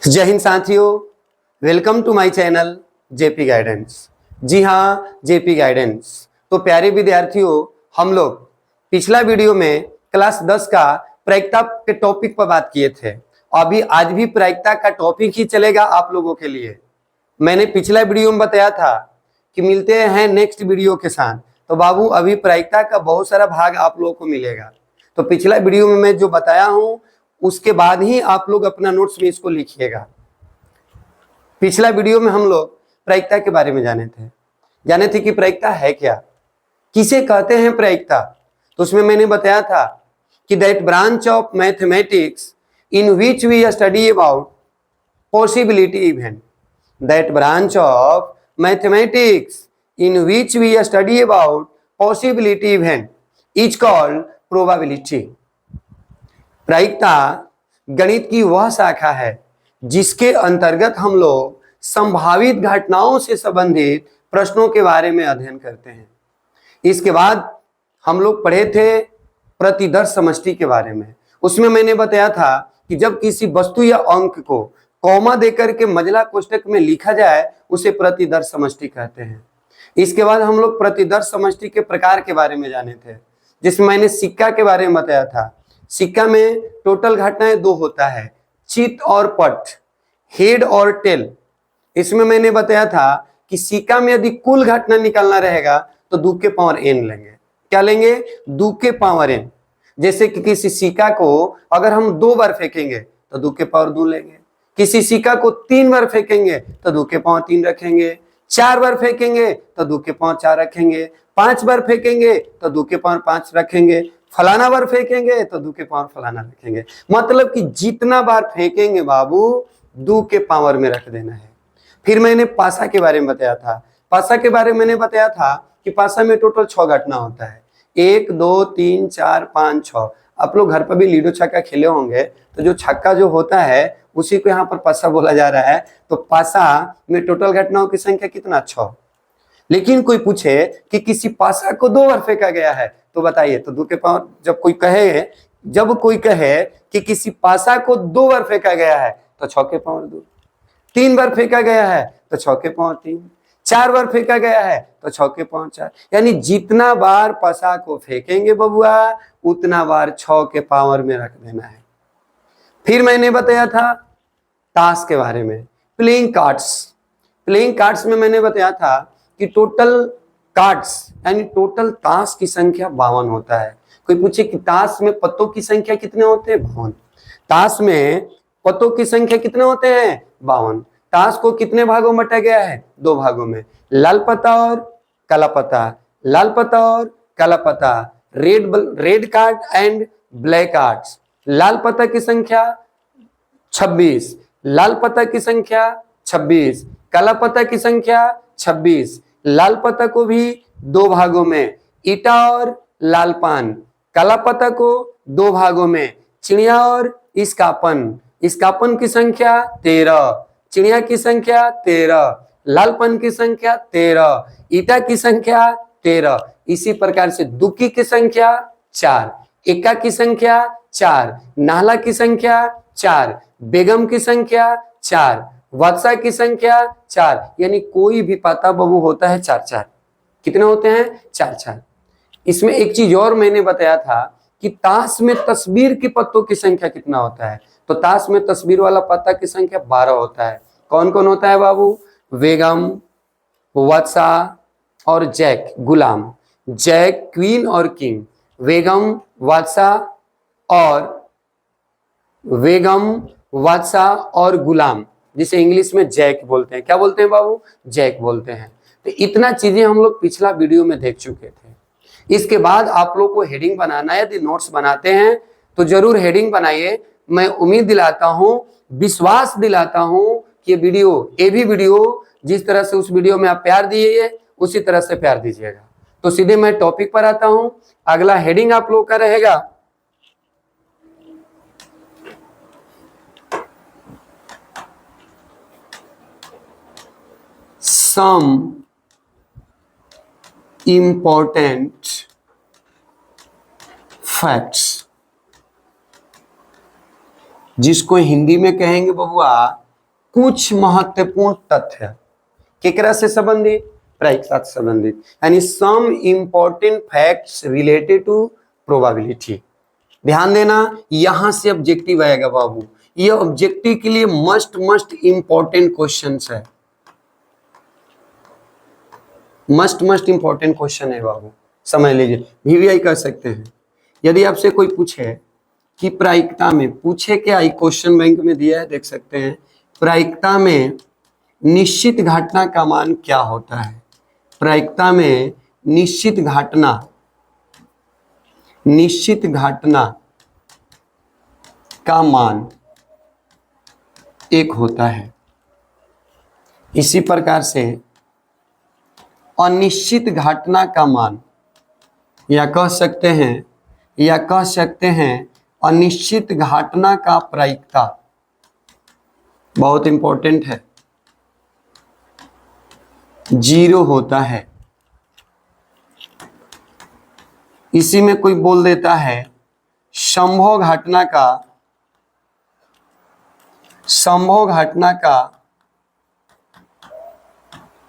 जय हिंद साथियों, welcome to my channel JP guidance. जी हाँ, जेपी गाइडेंस। तो प्यारे विद्यार्थियों, हम लोग पिछला वीडियो में क्लास 10 का प्रायिकता के टॉपिक पर बात किए थे। अभी आज भी प्रायिकता का टॉपिक ही चलेगा आप लोगों के लिए। मैंने पिछला वीडियो में बताया था कि मिलते हैं नेक्स्ट वीडियो के साथ। तो बाबू अभी प्रायिकता का बहुत सारा भाग आप लोगों को मिलेगा। तो पिछला वीडियो में मैं जो बताया हूं उसके बाद ही आप लोग अपना नोट्स में इसको लिखिएगा। पिछला वीडियो में हम लोग प्रायिकता के बारे में जाने थे कि प्रायिकता है क्या, किसे कहते हैं प्रायिकता। तो उसमें मैंने बताया था कि that branch of mathematics in which we study about possibility event, that branch of mathematics in which we study about possibility event is called probability. प्रायिकता गणित की वह शाखा है जिसके अंतर्गत हम लोग संभावित घटनाओं से संबंधित प्रश्नों के बारे में अध्ययन करते हैं। इसके बाद हम लोग पढ़े थे प्रतिदर्श समष्टि के बारे में। उसमें मैंने बताया था कि जब किसी वस्तु या अंक को कॉमा देकर के मझला कोष्ठक में लिखा जाए उसे प्रतिदर्श समष्टि कहते हैं। इसके बाद हम लोग प्रतिदर्श समष्टि के प्रकार के बारे में जाने थे, जिसमें मैंने सिक्का के बारे में बताया था। सिक्का में टोटल घटनाएं दो होता है, चित और पट, हेड और टेल। इसमें मैंने बताया था कि सिक्का में यदि कुल घटना निकालना रहेगा तो 2 के पावर n लेंगे। क्या लेंगे? 2 के पावर n। जैसे कि किसी सिक्का को अगर हम 2 बार फेंकेंगे तो 2 के पावर 2 लेंगे, किसी सिक्का को 3 बार फेंकेंगे तो 2 के पावर 3 रखेंगे, 4 बार फेंकेंगे तो 2 के पावर 4 रखेंगे, 5 बार फेंकेंगे तो 2 के पावर 5 रखेंगे, फलाना बार फेंकेंगे तो 2 के पावर फलाना रखेंगे। मतलब कि जितना बार फेंकेंगे बाबू 2 के पावर में रख देना है। फिर मैंने पासा के बारे में बताया था। पासा के बारे में मैंने बताया था कि पासा में टोटल 6 घटना होता है, 1 2 3 4 5 6। आप लोग घर पर भी लीडो छक्का खेले होंगे, तो जो छक्का जो होता है उसी को यहाँ पर पासा बोला जा रहा है। तो पासा में टोटल घटनाओं की संख्या कितना? 6। लेकिन कोई पूछे कि किसी पासा को 2 बार फेंका गया है तो बताइए, तो 2 के पावर जब कोई कहे कि किसी पासा को 2 बार फेंका गया है तो 6 के पावर 2, 3 बार फेंका गया है तो 6 के पावर 3, 4 बार फेंका गया है तो 6 के पावर 4। यानी जितना बार पासा को फेंकेंगे बबुआ उतना बार 6 के पावर में रख देना है। फिर मैंने बताया था ताश के बारे में, प्लेइंग कार्ड्स। प्लेइंग कार्ड्स में मैंने बताया था कि टोटल कार्ड्स यानी टोटल ताश की संख्या 52 होता है। कोई पूछे कि ताश में पत्तों की संख्या कितने होते हैं? 52। ताश में पत्तों की संख्या कितने होते हैं? 52। ताश को कितने भागों में बांटा गया है? 2 भागों में, लाल पत्ता और काला पत्ता, लाल पत्ता और काला पत्ता, red card and black cards. लाल पत्ता की संख्या 26, लाल पत्ता की संख्या 26, काला पत्ता की संख्या 26। लाल पत्ता को भी 2 भागों में, ईटा और लाल पान। काला पत्ता को 2 भागों में, चिड़िया और इसकापन। इसकापन की संख्या 13, चिड़िया की संख्या 13, लालपन की संख्या 13, ईटा की संख्या 13। इसी प्रकार से दुक्की की संख्या 4, एक्का की संख्या 4, नाला की संख्या 4, बेगम की संख्या 4, वत्सा की संख्या 4। यानी कोई भी पता बबू होता है 4-4। कितने होते हैं? 4-4। इसमें एक चीज और मैंने बताया था कि ताश में तस्वीर के पत्तों की संख्या कितना होता है। तो ताश में तस्वीर वाला पत्ता की संख्या 12 होता है। कौन कौन होता है बाबू? बेगम, वत्सा और जैक, गुलाम। जैक, क्वीन और किंग, बेगम, वत्सा और गुलाम, जिसे इंग्लिश में जैक बोलते हैं। क्या बोलते हैं बाबू? जैक बोलते हैं। तो इतना चीजें हम लोग पिछला वीडियो में देख चुके थे। इसके बाद आप लोग को हेडिंग बनाना है। यदि नोट्स बनाते हैं तो जरूर हेडिंग बनाइए। मैं उम्मीद दिलाता हूं, विश्वास दिलाता हूं कि ये भी वीडियो जिस तरह से उस वीडियो में आप प्यार दिए उसी तरह से प्यार दीजिएगा। तो सीधे मैं टॉपिक पर आता हूं। अगला हेडिंग आप लोग का रहेगा some important facts, जिसको हिंदी में कहेंगे बबुआ कुछ महत्वपूर्ण तथ्य केकरा से संबंधित, प्रायिकता से संबंधित, यानी some important facts related to probability. ध्यान देना, यहां से ऑब्जेक्टिव आएगा बाबू, ये ऑब्जेक्टिव के लिए मस्ट इंपॉर्टेंट क्वेश्चन है, मस्ट इंपॉर्टेंट क्वेश्चन है बाबू, समझ लीजिए। वीवीआई कर सकते हैं। यदि आपसे कोई पूछे कि प्रायिकता में, पूछे क्या, क्वेश्चन बैंक में दिया है, देख सकते हैं, प्रायिकता में निश्चित घटना का मान क्या होता है। प्रायिकता में निश्चित घटना का मान 1 होता है। इसी प्रकार से अनिश्चित घटना का मान, या कह सकते हैं अनिश्चित घटना का प्रायिकता, बहुत इंपॉर्टेंट है, 0 होता है। इसी में कोई बोल देता है संभव घटना का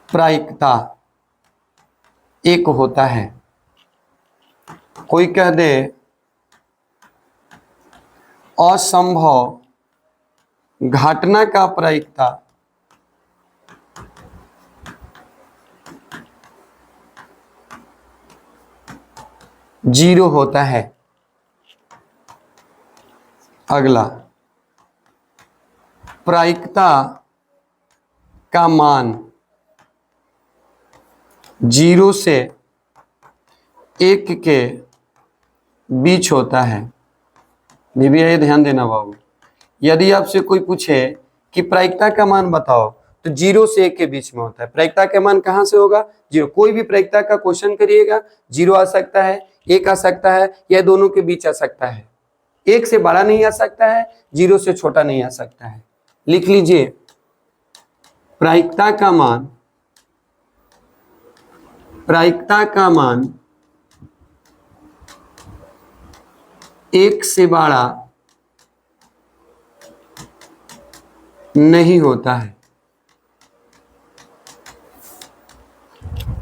प्रायिकता 1 होता है। कोई कह दे असंभव घटना का प्रायिकता 0 होता है। अगला, प्रायिकता का मान 0 से 1 के बीच होता है। ये ध्यान देना बाबू, यदि आपसे कोई पूछे कि प्रायिकता का मान बताओ, तो 0 से 1 के बीच में होता है। प्रायिकता का मान कहाँ से होगा, 0। कोई भी प्रायिकता का क्वेश्चन करिएगा, 0 आ सकता है, 1 आ सकता है, या दोनों के बीच आ सकता है। 1 से बड़ा नहीं आ सकता है, 0 से छोटा नहीं आ सकता है। लिख लीजिए, प्रायिकता का मान 1 से बड़ा नहीं होता है।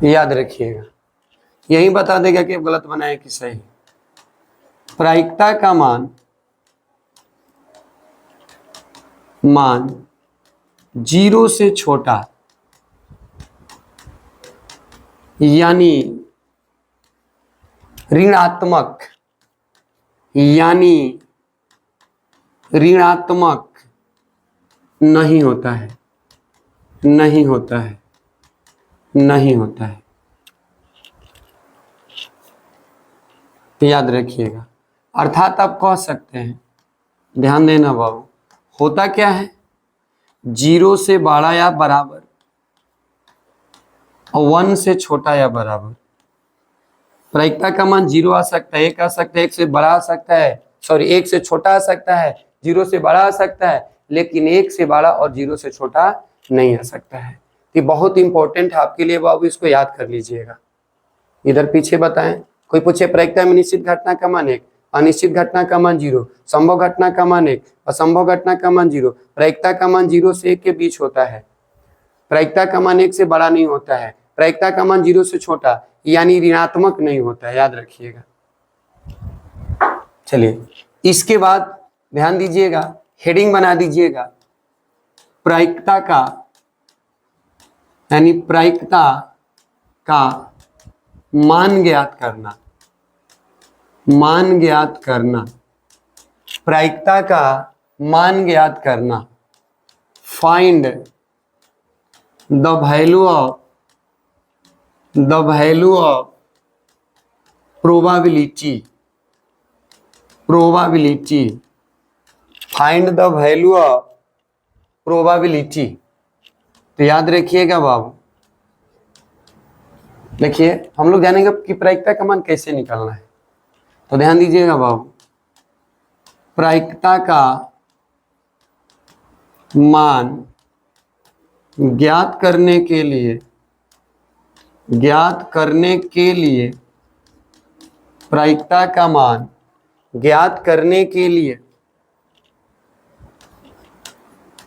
याद रखिएगा, यही बता देगा कि गलत बनाए कि सही। प्रायिकता का मान 0 से छोटा, यानी ऋणात्मक नहीं होता है। याद रखिएगा, अर्थात आप कह सकते हैं, ध्यान देना बाबू, होता क्या है, 0 से बड़ा या बराबर और 1 से छोटा या बराबर। प्रायिकता का मान 0 आ सकता है, 1 आ सकता है, 1 से बड़ा आ सकता है, 1 से छोटा आ सकता है, 0 से बड़ा आ सकता है, लेकिन 1 से बड़ा और 0 से छोटा नहीं आ सकता है। ये बहुत इंपॉर्टेंट है आपके लिए बाबू, इसको याद कर लीजिएगा। इधर पीछे बताएं, कोई पूछे प्रायिकता में निश्चित घटना का मान 1, अनिश्चित घटना का मान 0, संभव घटना का मान 1, असंभव घटना का मान 0। प्रायिकता का मान 0 से 1 के बीच होता है। प्रायिकता का मान 1 से बड़ा नहीं होता है। प्रायिकता का मान 0 से छोटा, यानी ऋणात्मक नहीं होता है। याद रखिएगा। चलिए, इसके बाद ध्यान दीजिएगा, हेडिंग बना दीजिएगा, प्रायिकता का, यानी प्रायिकता का मान ज्ञात करना, प्रायिकता का मान ज्ञात करना। Find the value of probability, find the value of probability. तो याद रखिएगा बाबू, देखिए हम लोग जानेंगे कि प्रायिकता का मान कैसे निकालना है। तो ध्यान दीजिएगा बाबू, प्रायिकता का मान ज्ञात करने के लिए प्रायिकता का मान ज्ञात करने के लिए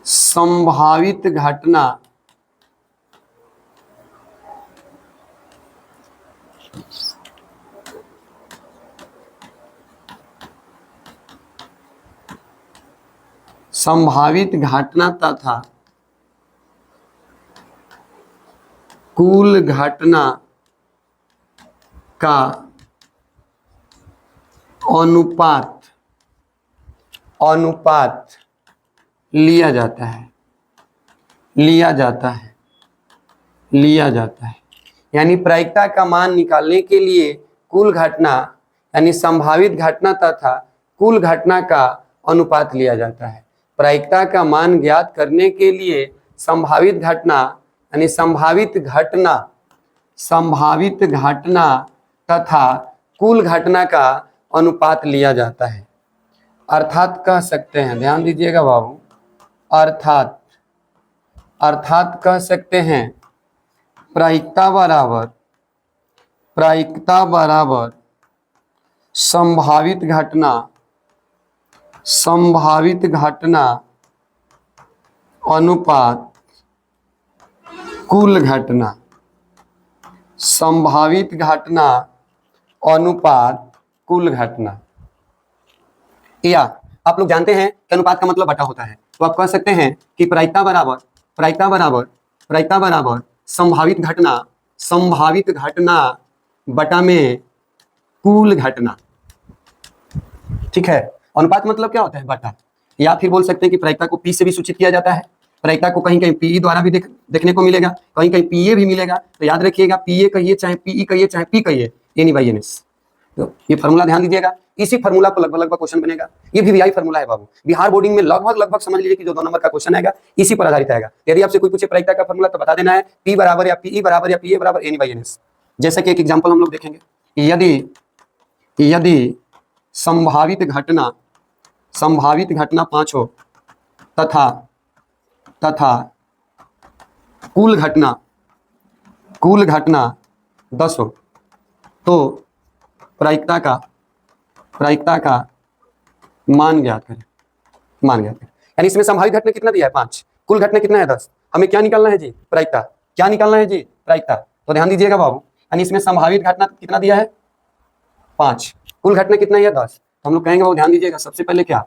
संभावित घटना तथा कुल घटना का अनुपात लिया जाता है। यानी प्रायिकता का मान निकालने के लिए कुल घटना यानी संभावित घटना तथा कुल घटना का अनुपात लिया जाता है। प्रायिकता का मान ज्ञात करने के लिए संभावित घटना यानी संभावित घटना तथा कुल घटना का अनुपात लिया जाता है। अर्थात कह सकते हैं, ध्यान दीजिएगा बाबू, अर्थात कह सकते हैं प्रायिकता बराबर संभावित घटना अनुपात कुल घटना। संभावित घटना अनुपात कुल घटना। या आप लोग जानते हैं कि अनुपात का मतलब बटा होता है, तो आप कह सकते हैं कि प्रायिकता बराबर संभावित घटना बटा में कुल घटना। ठीक है, अनुपात मतलब क्या होता है? बटा। या फिर बोल सकते हैं कि प्रायिकता को पी से भी सूचित किया जाता है। प्रायिकता को कहीं कहीं पीई द्वारा भी देखने को मिलेगा, कहीं कहीं पीए भी मिलेगा। तो याद रखिएगा, पीए कहिए चाहे पीई कहिए चाहे पी कहिए, एन बाई एन एस। तो ये फॉर्मूला ध्यान दीजिएगा, इसी फॉर्मूला पर लगभग क्वेश्चन बनेगा। ये भी वीआई फॉर्मूला है बाबू, बिहार बोर्डिंग में लगभग समझ लीजिए कि जो 2 नंबर का क्वेश्चन आएगा इसी पर आधारित आएगा। यदि आपसे कोई पूछे प्रायिकता का फॉर्मूला तो बता देना है पी बराबर या पीई बराबर या पीए बराबर एन बाई एन एस। जैसे कि एक एग्जाम्पल हम लोग देखेंगे, यदि संभावित घटना 5 हो तथा कुल घटना 10 हो, तो प्रायिकता का मान ज्ञात करें। यानी इसमें संभावित घटना कितना दिया है? 5, कुल घटना कितना है? 10। हमें क्या निकालना है जी? प्रायिकता। क्या निकालना है जी? प्रायिकता। तो ध्यान दीजिएगा बाबू, यानी इसमें संभावित घटना कितना दिया है? 5, कुल घटना कितना है? 10। तो हम लोग कहेंगे बाबू, ध्यान दीजिएगा, सबसे पहले क्या?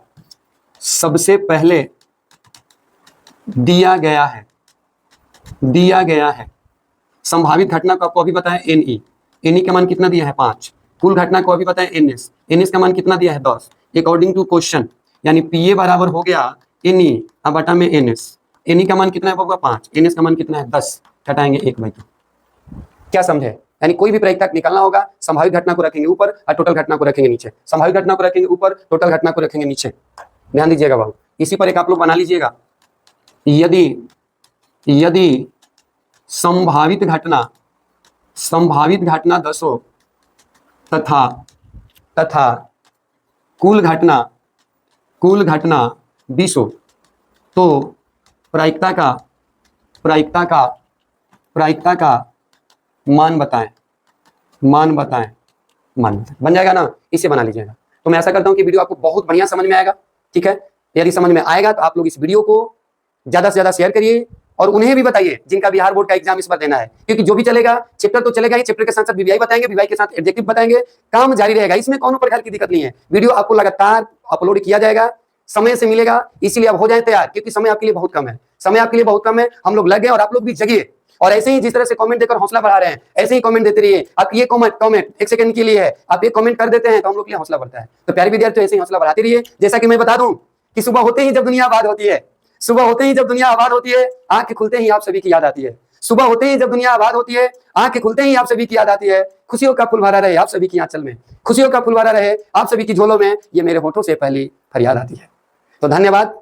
सबसे पहले दिया गया है संभावित घटना को आपको अभी बताया एनई का मान कितना दिया है? 5। कुल घटना को अभी बताया एनएस का मान कितना दिया है? 10। अकॉर्डिंग टू क्वेश्चन, यानी पीए बराबर हो गया एनई अब बटा में एनएस। एनई का मान कितना है बाबू? 5। एनएस का मान कितना है? 10। घटाएंगे 1/2। क्या समझे? यानी कोई भी प्रायिकता निकालना होगा, संभावित घटना को रखेंगे ऊपर और टोटल घटना को रखेंगे नीचे। संभावित घटना को रखेंगे ऊपर, टोटल घटना को रखेंगे नीचे। ध्यान दीजिएगा बाबू, इसी पर एक आप लोग बना लीजिएगा। यदि संभावित घटना 10 हो तथा कुल घटना 20 हो, तो प्रायिकता का मान बताएं। बन जाएगा ना? इसे बना लीजिएगा। तो मैं ऐसा करता हूं कि वीडियो आपको बहुत बढ़िया समझ में आएगा। ठीक है, यदि समझ में आएगा तो आप लोग इस वीडियो को ज्यादा से ज्यादा शेयर करिए और उन्हें भी बताइए जिनका बिहार बोर्ड का एग्जाम इस बार देना है, क्योंकि जो भी चलेगा चैप्टर तो चलेगा ही, चैप्टर के साथ साथ वीवीआई बताएंगे, वीवीआई के साथ एडजेक्टिव बताएंगे, काम जारी रहेगा। इसमें कोनो प्रकार की दिक्कत नहीं है। वीडियो आपको लगातार अपलोड किया जाएगा, समय से मिलेगा, इसीलिए आप हो जाए तैयार, क्योंकि समय आपके लिए बहुत कम है। हम लोग लग गए और आप लोग भी जगिए। और ऐसे ही जिस तरह से कमेंट देकर हौसला बढ़ा रहे हैं, ऐसे ही कमेंट देते रहिए। आप ये कमेंट 1 सेकंड के लिए है, आप ये कमेंट कर देते हैं तो हम लोग के लिए हौसला बढ़ता है। तो प्यारे विद्यार्थियों, ऐसे ही हौसला बढ़ाते रहिए। जैसा कि मैं बता दूं कि सुबह होते ही जब दुनिया आबाद होती है, आंखें खुलते ही आप सभी की याद आती है। सुबह होते ही जब दुनिया आबाद होती है, आंखें खुलते ही आप सभी की याद आती है। खुशियों का फूल भरा रहे आप सभी की आंचल में, खुशियों का फूल भरा रहे आप सभी की झोलों में, ये मेरे होठों से पहली फरियाद आती है। तो धन्यवाद।